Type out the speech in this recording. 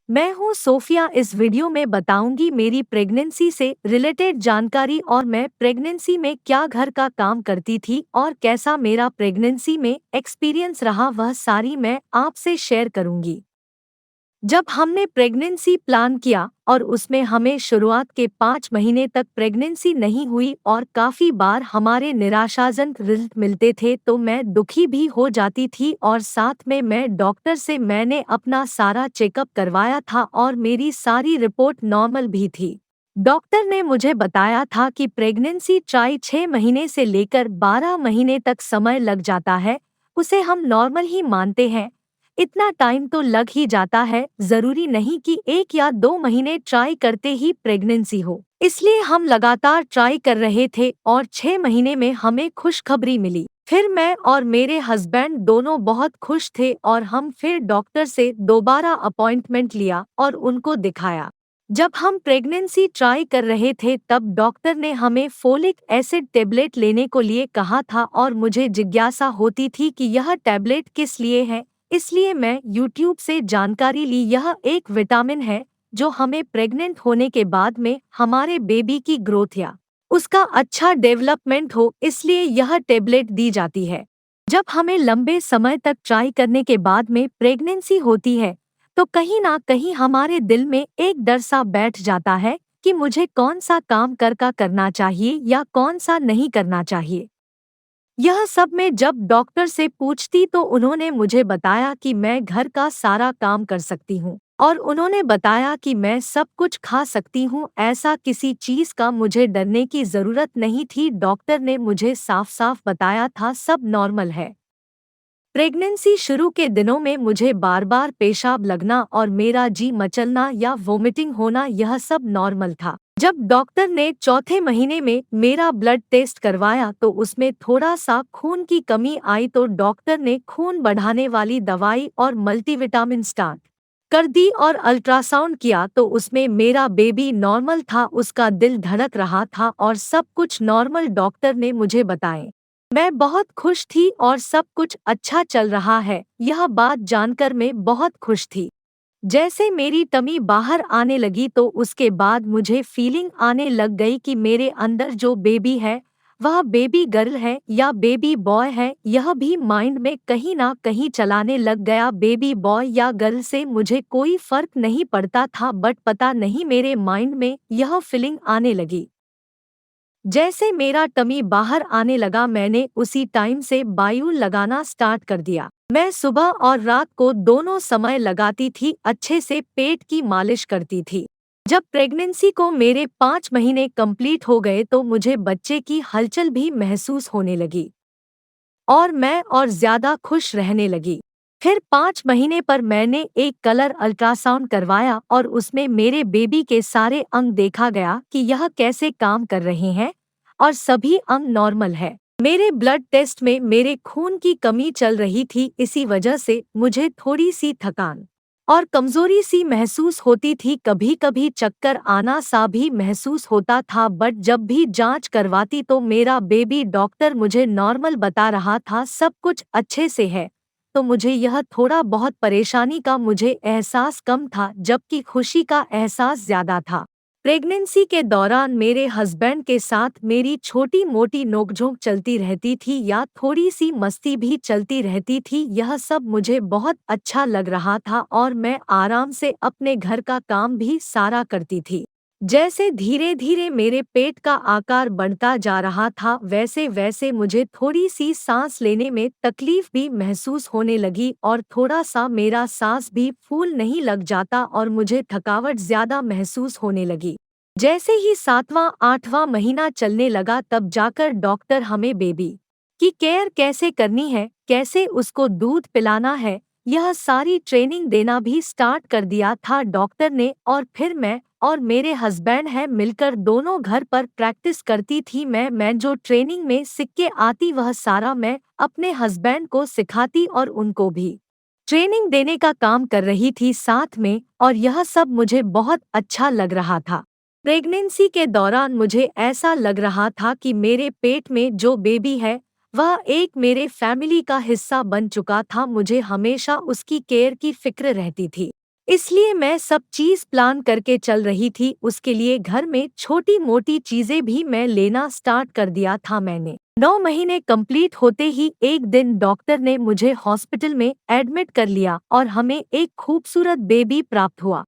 मैं हूँ सोफिया। इस वीडियो में बताऊंगी मेरी प्रेगनेंसी से रिलेटेड जानकारी और मैं प्रेगनेंसी में क्या घर का काम करती थी और कैसा मेरा प्रेगनेंसी में एक्सपीरियंस रहा, वह सारी मैं आपसे शेयर करूंगी। जब हमने प्रेगनेंसी प्लान किया और उसमें हमें शुरुआत के 5 महीने तक प्रेगनेंसी नहीं हुई और काफ़ी बार हमारे निराशाजनक रिजल्ट मिलते थे, तो मैं दुखी भी हो जाती थी और साथ में मैं डॉक्टर से मैंने अपना सारा चेकअप करवाया था और मेरी सारी रिपोर्ट नॉर्मल भी थी। डॉक्टर ने मुझे बताया था कि प्रेगनेंसी ट्राई 6 महीने से लेकर 12 महीने तक समय लग जाता है, उसे हम नॉर्मल ही मानते हैं। इतना टाइम तो लग ही जाता है, जरूरी नहीं कि 1 या 2 महीने ट्राई करते ही प्रेगनेंसी हो। इसलिए हम लगातार ट्राई कर रहे थे और 6 महीने में हमें खुशखबरी मिली। फिर मैं और मेरे हस्बैंड दोनों बहुत खुश थे और हम फिर डॉक्टर से दोबारा अपॉइंटमेंट लिया और उनको दिखाया। जब हम प्रेगनेंसी ट्राई कर रहे थे तब डॉक्टर ने हमें फोलिक एसिड टेबलेट लेने को लिए कहा था और मुझे जिज्ञासा होती थी कि यह टेबलेट किस लिए है। इसलिए मैं यूट्यूब से जानकारी ली। यह एक विटामिन है जो हमें प्रेग्नेंट होने के बाद में हमारे बेबी की ग्रोथ या उसका अच्छा डेवलपमेंट हो, इसलिए यह टेबलेट दी जाती है। जब हमें लंबे समय तक ट्राई करने के बाद में प्रेगनेंसी होती है तो कहीं ना कहीं हमारे दिल में एक डर सा बैठ जाता है कि मुझे कौन सा काम करना चाहिए या कौन सा नहीं करना चाहिए। यह सब मैं जब डॉक्टर से पूछती तो उन्होंने मुझे बताया कि मैं घर का सारा काम कर सकती हूँ और उन्होंने बताया कि मैं सब कुछ खा सकती हूँ, ऐसा किसी चीज का मुझे डरने की जरूरत नहीं थी। डॉक्टर ने मुझे साफ साफ बताया था सब नॉर्मल है। प्रेगनेंसी शुरू के दिनों में मुझे बार बार पेशाब लगना और मेरा जी मचलना या वोमिटिंग होना, यह सब नॉर्मल था। जब डॉक्टर ने चौथे महीने में मेरा ब्लड टेस्ट करवाया तो उसमें थोड़ा सा खून की कमी आई, तो डॉक्टर ने खून बढ़ाने वाली दवाई और मल्टीविटामिन स्टार्ट कर दी और अल्ट्रासाउंड किया तो उसमें मेरा बेबी नॉर्मल था, उसका दिल धड़क रहा था और सब कुछ नॉर्मल डॉक्टर ने मुझे बताए। मैं बहुत खुश थी और सब कुछ अच्छा चल रहा है, यह बात जानकर मैं बहुत खुश थी। जैसे मेरी टमी बाहर आने लगी तो उसके बाद मुझे फीलिंग आने लग गई कि मेरे अंदर जो बेबी है वह बेबी गर्ल है या बेबी बॉय है। यह भी माइंड में कहीं ना कहीं चलाने लग गया। बेबी बॉय या गर्ल से मुझे कोई फर्क नहीं पड़ता था, बट पता नहीं मेरे माइंड में यह फीलिंग आने लगी। जैसे मेरा टमी बाहर आने लगा मैंने उसी टाइम से बायूल लगाना स्टार्ट कर दिया। मैं सुबह और रात को दोनों समय लगाती थी, अच्छे से पेट की मालिश करती थी। जब प्रेगनेंसी को मेरे 5 महीने कंप्लीट हो गए तो मुझे बच्चे की हलचल भी महसूस होने लगी और मैं और ज्यादा खुश रहने लगी। फिर 5 महीने पर मैंने एक कलर अल्ट्रासाउंड करवाया और उसमें मेरे बेबी के सारे अंग देखा गया कि यह कैसे काम कर रहे हैं और सभी अंग नॉर्मल है। मेरे ब्लड टेस्ट में मेरे खून की कमी चल रही थी, इसी वजह से मुझे थोड़ी सी थकान और कमजोरी सी महसूस होती थी, कभी कभी चक्कर आना सा भी महसूस होता था। बट जब भी जांच करवाती तो मेरा बेबी डॉक्टर मुझे नॉर्मल बता रहा था, सब कुछ अच्छे से है। तो मुझे यह थोड़ा बहुत परेशानी का मुझे एहसास कम था, जबकि खुशी का एहसास ज्यादा था। प्रेगनेंसी के दौरान मेरे हस्बैंड के साथ मेरी छोटी मोटी नोकझोंक चलती रहती थी या थोड़ी सी मस्ती भी चलती रहती थी, यह सब मुझे बहुत अच्छा लग रहा था और मैं आराम से अपने घर का काम भी सारा करती थी। जैसे धीरे धीरे मेरे पेट का आकार बढ़ता जा रहा था वैसे वैसे मुझे थोड़ी सी सांस लेने में तकलीफ भी महसूस होने लगी और थोड़ा सा मेरा सांस भी फूल नहीं लग जाता और मुझे थकावट ज्यादा महसूस होने लगी। जैसे ही 7वां 8वां महीना चलने लगा तब जाकर डॉक्टर हमें बेबी की केयर कैसे करनी है, कैसे उसको दूध पिलाना है, यह सारी ट्रेनिंग देना भी स्टार्ट कर दिया था डॉक्टर ने। और फिर मैं और मेरे हस्बैंड हैं मिलकर दोनों घर पर प्रैक्टिस करती थी। मैं जो ट्रेनिंग में सीख के आती वह सारा मैं अपने हस्बैंड को सिखाती और उनको भी ट्रेनिंग देने का काम कर रही थी साथ में, और यह सब मुझे बहुत अच्छा लग रहा था। प्रेगनेंसी के दौरान मुझे ऐसा लग रहा था कि मेरे पेट में जो बेबी है वह एक मेरे फैमिली का हिस्सा बन चुका था, मुझे हमेशा उसकी केयर की फिक्र रहती थी। इसलिए मैं सब चीज़ प्लान करके चल रही थी। उसके लिए घर में छोटी-मोटी चीज़ें भी मैं लेना स्टार्ट कर दिया था मैंने। 9 महीने कंप्लीट होते ही एक दिन डॉक्टर ने मुझे हॉस्पिटल में एडमिट कर लिया और हमें एक खूबसूरत बेबी प्राप्त हुआ।